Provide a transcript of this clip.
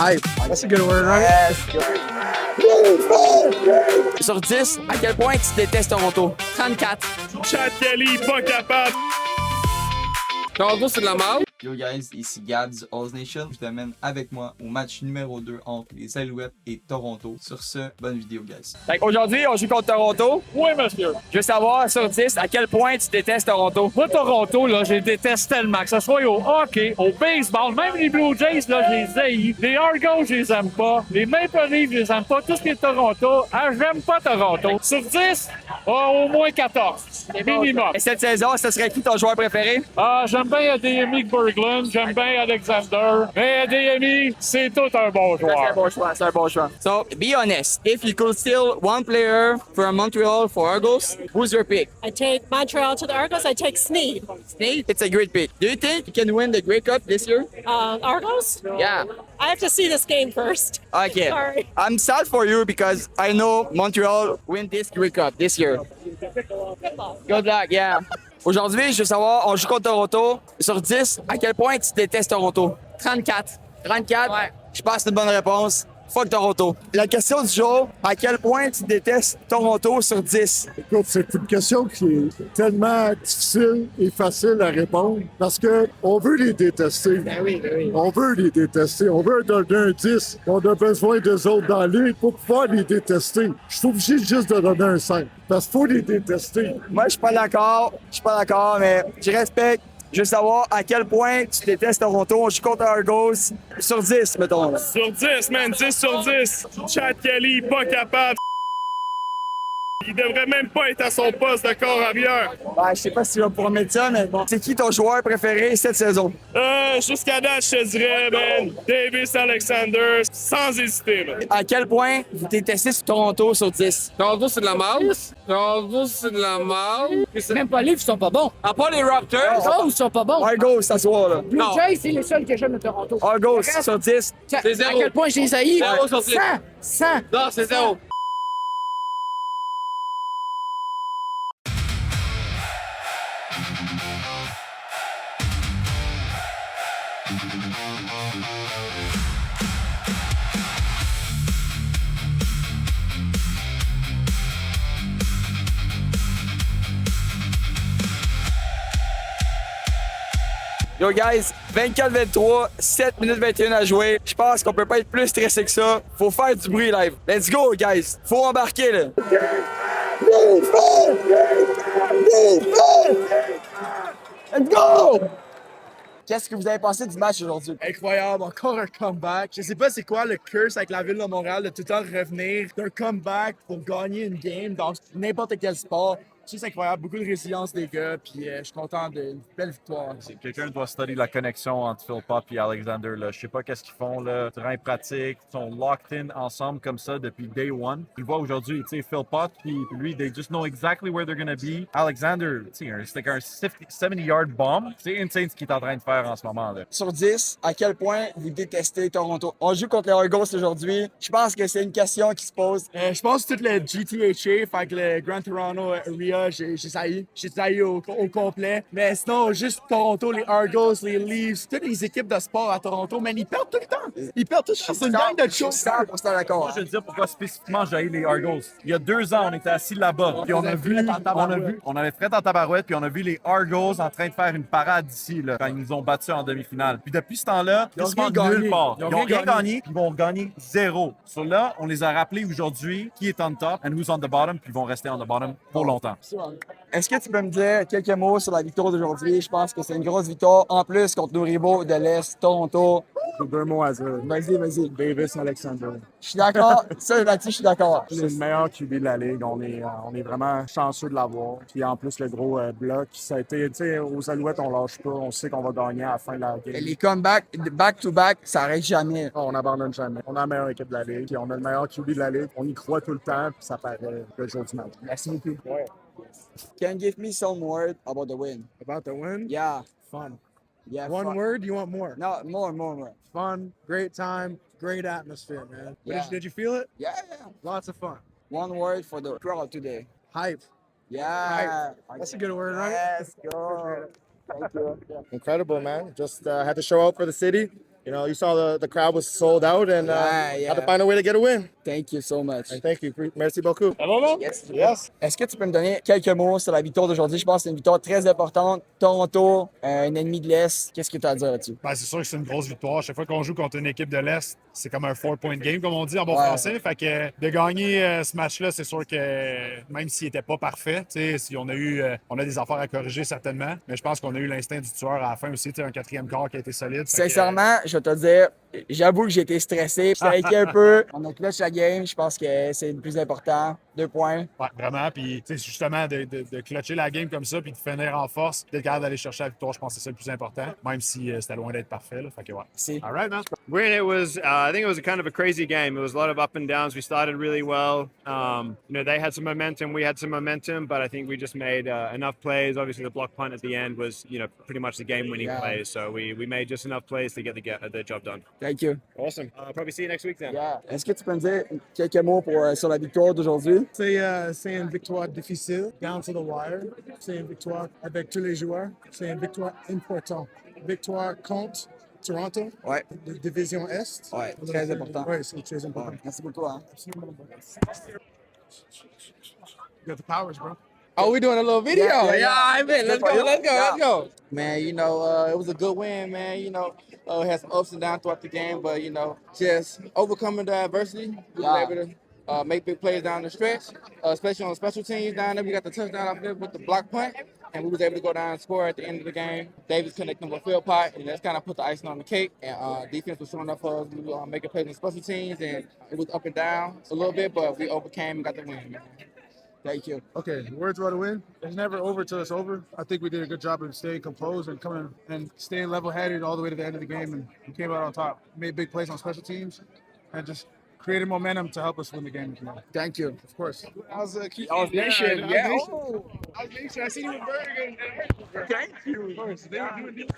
Hype. That's a good word, right? Yes. Sur 10, à quel point tu détestes Toronto? 34. Chad Kelly, pas capable. Toronto, c'est de la merde. Yo guys, ici Gab du Halls Nation. Je t'amène avec moi au match numéro 2 entre les Alouettes et Toronto. Sur ce, bonne vidéo guys. Aujourd'hui, on joue contre Toronto. Oui, monsieur. Je veux savoir, sur 10, à quel point tu détestes Toronto? Moi, Toronto, là, je les déteste tellement. Que ce soit au hockey, au baseball, même les Blue Jays, là, je les haïs. Les Argos, je les aime pas. Les Maple Leafs, je les aime pas. Tout ce qui est Toronto, j'aime pas Toronto. Sur 10, au moins 14. Minimum. Et cette saison, ce serait qui ton joueur préféré? J'aime bien Adeyemi Berglund, j'aime bien Alexander. Mais Adeyemi, c'est tout un bon C'est un joueur. bon choix, c'est un bon choix. So, be honest. If you could steal one player from Montreal for Argos, who's your pick? I take Montreal to the Argos. I take Sneed. Snead? It's a great pick. Do you think you can win the Grey Cup this year? Argos? Yeah. I have to see this game first. Okay. Sorry. I'm sad for you because I know Montreal win this Grey Cup this year. Good luck. Good luck, yeah. Aujourd'hui, je veux savoir, on joue contre Toronto. Sur 10, à quel point tu détestes Toronto? 34. 34? Ouais. Je pense que c'est une bonne réponse. Fuck Toronto. La question du jour, à quel point tu détestes Toronto sur 10? Écoute, c'est une question qui est tellement difficile et facile à répondre parce que on veut les détester. Ben oui. On veut les détester. On veut leur donner un 10. On a besoin d'eux autres dans la ligue pour pouvoir les détester. Je suis obligé juste de donner un 5 parce qu'il faut les détester. Moi, je suis pas d'accord, mais je respecte. Je veux savoir à quel point tu détestes Toronto. On joue contre Argos sur 10, mettons. Sur 10, man, 10 sur 10. Chad Kelly, pas capable. Il devrait même pas être à son poste de corps arrière. Je sais pas si tu vas pouvoir mettre ça, mais bon. C'est qui ton joueur préféré cette saison? Jusqu'à date, je te dirais, man, Davis Alexander, sans hésiter, man. À quel point vous détestez Toronto sur 10? Toronto, c'est de la merde. Toronto, c'est de la merde. Même pas les Leafs sont pas bons. À part les Raptors, Oh, ils sont pas bons. Argos, ça soir, là. Blue Jays, c'est les seuls que j'aime de Toronto. Argos sur 10. C'est zéro. À quel point je les haïs? Zéro sur 10. 100. Non, c'est zéro. Yo guys, 24-23, 7 minutes 21 à jouer. Je pense qu'on peut pas être plus stressé que ça. Faut faire du bruit live. Let's go guys. Faut embarquer là. Let's go! Qu'est-ce que vous avez pensé du match aujourd'hui? Incroyable, encore un comeback. Je sais pas c'est quoi le curse avec la ville de Montréal de tout le temps revenir d'un comeback pour gagner une game dans n'importe quel sport. C'est incroyable, beaucoup de résilience des gars, puis je suis content d'une belle victoire. Quelqu'un doit studier la connexion entre Phil Pop et Alexander. Là. Je sais pas qu'est-ce qu'ils font là. Terrain pratique, ils sont locked in ensemble comme ça depuis day one. Tu le vois aujourd'hui, tu sais, Phil Pop, puis lui, they just know exactly where they're gonna be. Alexander, tu sais, c'est like un 70-yard bomb. C'est insane ce qu'il est en train de faire en ce moment là. Sur 10, à quel point vous détestez Toronto? On joue contre les Argos aujourd'hui. Je pense que c'est une question qui se pose. Je pense que tout le GTHA, fait que le Grand Toronto Area, j'ai sailli au complet. Mais sinon, juste Toronto, les Argos, les Leafs, toutes les équipes de sport à Toronto, man, ils perdent tout le temps. Ils perdent tout le temps. C'est une gang de Je suis choses. 100% d'accord. Moi, je vais te dire pourquoi spécifiquement j'ai haï les Argos. Il y a 2 ans, on était assis là-bas, puis on avait Fred en tabarouette, puis on a vu les Argos en train de faire une parade ici, là, quand ils nous ont battus en demi-finale. Puis depuis ce temps-là, ils rien ont gagné. nulle part. Ils ont Ils ont rien rien gagné, puis ils vont gagner 0. Sur là, on les a rappelés aujourd'hui qui est on top and who's on the bottom, puis ils vont rester on the bottom pour longtemps. Est-ce que tu peux me dire quelques mots sur la victoire d'aujourd'hui? Je pense que c'est une grosse victoire. En plus, contre nos rivaux de l'Est, Toronto. J'ai 2 mots à dire. Vas-y. Davis Alexander. Je suis d'accord. Ça, là-dessus, je suis d'accord. C'est le meilleur QB de la ligue. On est vraiment chanceux de l'avoir. Puis en plus, le gros bloc, ça a été, tu sais, aux Alouettes, on lâche pas. On sait qu'on va gagner à la fin de la game. Les comebacks, back-to-back, ça arrête jamais. On n'abandonne jamais. On a la meilleure équipe de la ligue. Puis on a le meilleur QB de la ligue. On y croit tout le temps. Puis ça paraît le jour du match. Merci beaucoup. Can you give me some word about the win? About the win? Yeah. Fun. Yeah. One fun. word? You want more? No, more. Fun, great time, great atmosphere, man. Yeah. Did you feel it? Yeah. Lots of fun. One word for the crowd today. Hype. Yeah. That's a good word, right? Let's go. Thank you. Incredible, man. Just had to show up for the city. You know, you saw the crowd was sold out and Yeah, had to find a way to get a win. Thank you so much. Thank you. Merci beaucoup. Yes. Est-ce que tu peux me donner quelques mots sur la victoire d'aujourd'hui? Je pense que c'est une victoire très importante. Toronto, un ennemi de l'Est. Qu'est-ce que tu as à dire là-dessus? Ben, c'est sûr que c'est une grosse victoire. Chaque fois qu'on joue contre une équipe de l'Est, c'est comme un 4-point game, comme on dit en bon Ouais. français. Fait que de gagner ce match-là, c'est sûr que même s'il n'était pas parfait, si on a des affaires à corriger certainement, mais je pense qu'on a eu l'instinct du tueur à la fin aussi, un quatrième quart qui a été solide. Fait que, Sincèrement, je vais te dire, j'avoue que j'ai été stressé. J'étais inquiet un peu. On a clutch la game. Je pense que c'est le plus important. 2 points. ouais, vraiment. Puis justement, de clutcher la game comme ça, puis de finir en force, d'être capable d'aller chercher la victoire, je pense que c'est ça le plus important, même si c'était loin d'être parfait. Là. Fait que ouais. C'est All right, man. It was, I think it was a kind of a crazy game. It was a lot of up and downs. We started really well. They had some momentum, we had some momentum, but I think we just made enough plays. Obviously, the block punt at the end was, pretty much the game-winning play. So we made just enough plays to get the job done. Thank you. Awesome. Probably see you next week then. Yeah. Est-ce que tu peux me dire quelques mots sur la victoire d'aujourd'hui? C'est une victoire difficile, down to the wire. C'est une victoire avec tous les joueurs. C'est une victoire importante. Victoire contre Toronto, Ouais. de division Est. Ouais, très important. Ouais, c'est très important. Merci beaucoup. Hein? You got the powers, bro. Oh, we doing a little video? Yeah, yeah, yeah. I bet. Let's go, let's go, Yeah. let's go. Man, it was a good win, man. Had some ups and downs throughout the game, but, just overcoming the adversity, we were able to make big plays down the stretch, especially on special teams down there. We got the touchdown off there with the block punt, and we was able to go down and score at the end of the game. Davis connecting with Phil Pot, and that's kind of put the icing on the cake. And defense was showing up for us. We were making plays on special teams, and it was up and down a little bit, but we overcame and got the win, man. Thank you. Okay, words about a win. It's never over till it's over. I think we did a good job of staying composed and coming and staying level-headed all the way to the end of the game, and we came out on top. Made big plays on special teams, and just created momentum to help us win the game. Thank you. Of course. I was nation. Yeah. Oh, I was nation. I seen you in Bergen. Thank you. Of course. They were doing